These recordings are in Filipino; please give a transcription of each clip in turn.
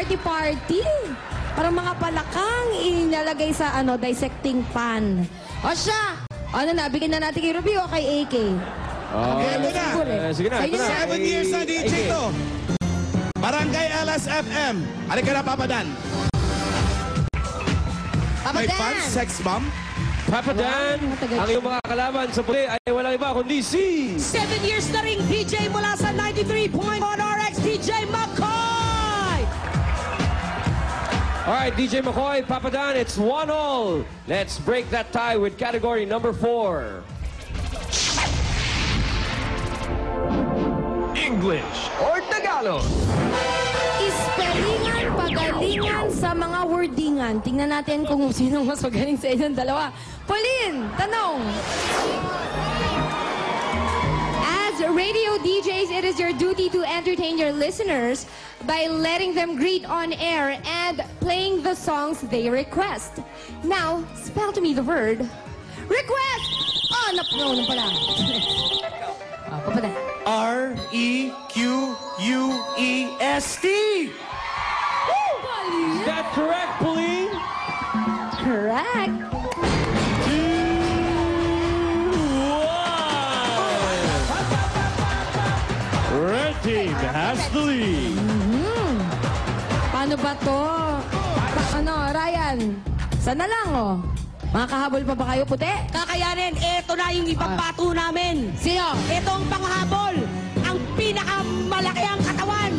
party-party. Parang mga palakang inalagay sa dissecting pan. O siya, bigyan na natin kay Ruby o kay AK? Ito na. Sige na, ito na. 7 years na DJ to. Barangay LSFM. Halika na, Papa Dan. May fans, sex bomb. Papa Dan, ang iyong mga kalaban sa puti ay walang iba kundi si... 7 years na ring DJ mula sa 93.1 RX, DJ McCoy! Alright, DJ McCoy, Papa Dan, it's 1-all. Let's break that tie with category number 4. English or Tagalog? Ispelingan, pagalingan sa mga wordingan. Tingnan natin kung sino mas magaling sa inyong dalawa. Pauline, tanong. As radio DJs, it is your duty to entertain your listeners by letting them greet on air and playing the songs they request. Now, spell to me the word request. Oh, no pala. Papada. R-E-Q-U-E-S-T. Is that correct, Pauline? Correct. Red team has the lead. Paano ba to? Ryan, sana lang, Makakahabol pa ba kayo, puti? Kakayanin, eto na yung ibang pato namin. Sino? Ito ang panghabol. Ang pinakamalaki ang katawan.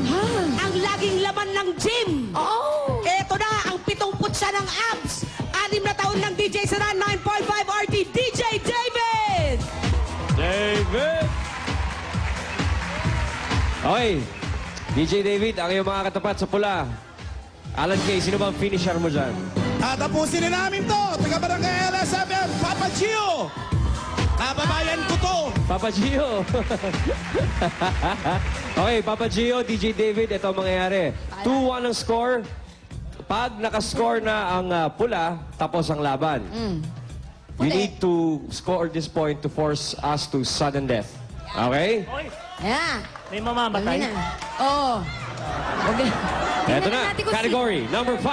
Ang laging laman ng gym. Oh! Eto na ang 7 putsa ng abs. 6 na taon ng DJ sa 9.5 RT, DJ David! David. Okay, DJ David, ang iyong mga katapat sa pula. Alan Kay, sino bang finisher mo dyan? Tatapusin na namin to. Taga Barangay LSFM, Papa Gio. Kababayan ko to. Papa Gio. Okay, Papa Gio, DJ David, ito ang mangyayari. 2-1 ang score. Pag nakascore na ang pula, tapos ang laban. You need to score this point to force us to sudden death. Okay? Ayan. May mamamatay. Oo. Okay. Ito na, category number 5.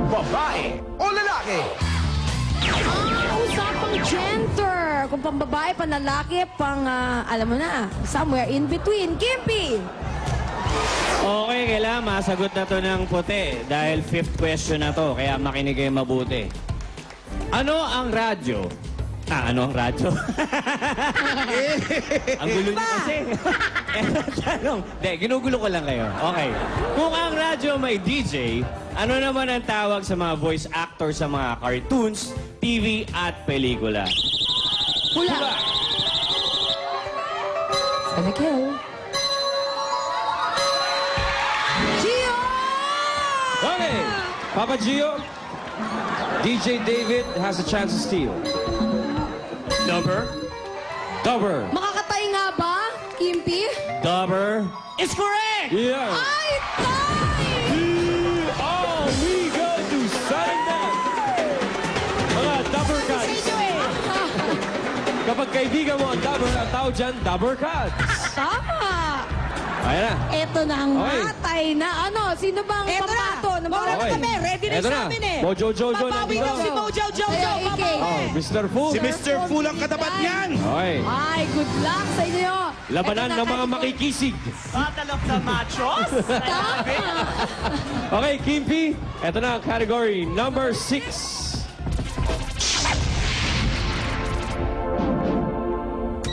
Babae o lalaki? Usapang gender. Kung pang babae, pang lalaki, alam mo na, somewhere in between. Kimpi! Okay, kailangan masagot na to ng puti dahil 5th question na to, kaya makinig kayo mabuti. Ano ang radyo? Ano ang radyo? Ang gulo niyo kasi. Tanong. Ginugulo ko lang kayo. Okay. Kung ang radyo may DJ, ano naman ang tawag sa mga voice actors sa mga cartoons, TV at pelikula? Pula. Gonna kill. Gio! Okay, Papa Gio, DJ David has a chance to steal. Dubber. Makakatay nga ba, Kimpi? Dubber is correct! Yeah. Ay, tay! Oh, we go to sudden death. Mga dubber cuts. Kapag kaibigan mo ang dubber, ang tawag dyan, dubber cuts. Tama! Ayan na. Eto na ang Okay. matay na sino bang Eto na! pampato? Mawala na Okay. kami, ready na Eto sa na. amin eh. Mojo Jojo Papawi nandito. daw si Mojo Jojo. Sa'yo, AK. Oh, Mr. Fool. Si Mr. Fool ang katapat niyan. Okay. Ay, good luck sa inyo. Labanan Eto na, ng mga category. makikisig. Battle of the Machos? Tama! Okay, Kimpi. Ito na ang category number 6.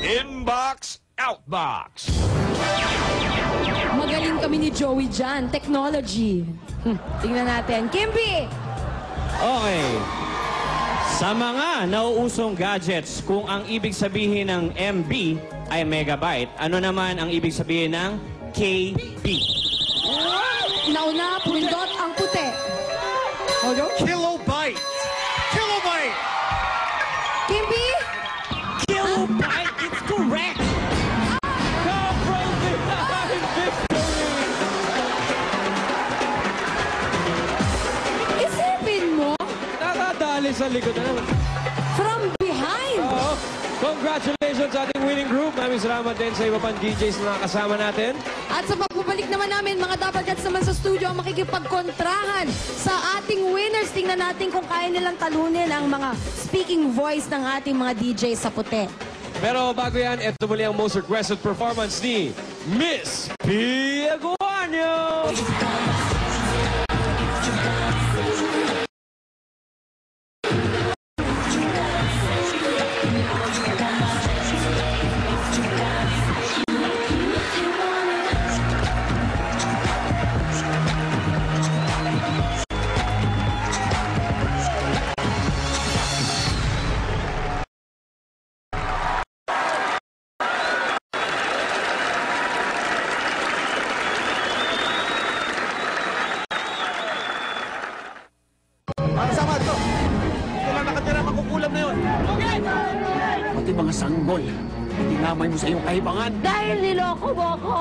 Inbox, outbox. Magaling kami ni Joey dyan. Technology. Tingnan natin. Kimpi! Okay. Sa mga nauusong gadgets, kung ang ibig sabihin ng MB ay megabyte, ano naman ang ibig sabihin ng KB? Nauna, pundot ang puti. Kilobyte. Kilobyte. Kimpi? Kilobyte, it's correct. Come from behind victory! Isipin mo, Nakadali sa likod na naman. from behind. Oo. Congratulations sa ating winning Morning Group. Maraming salamat din sa iba pang DJs na nakasama natin. At sa pagbabalik naman namin, mga Dabarkats naman sa studio ang makikipagkontrahan sa ating winners. Tingnan natin kung kaya nilang talunin ang mga speaking voice ng ating mga DJ sa puti. Pero bago yan, ito muli ang most requested performance ni Miss Pia Guanyo! Sama ito. Ito lang nakatira makukulam na yun. Pati mga sanggol, dinamay mo sa iyong kahibangan. Dahil niloko mo ako.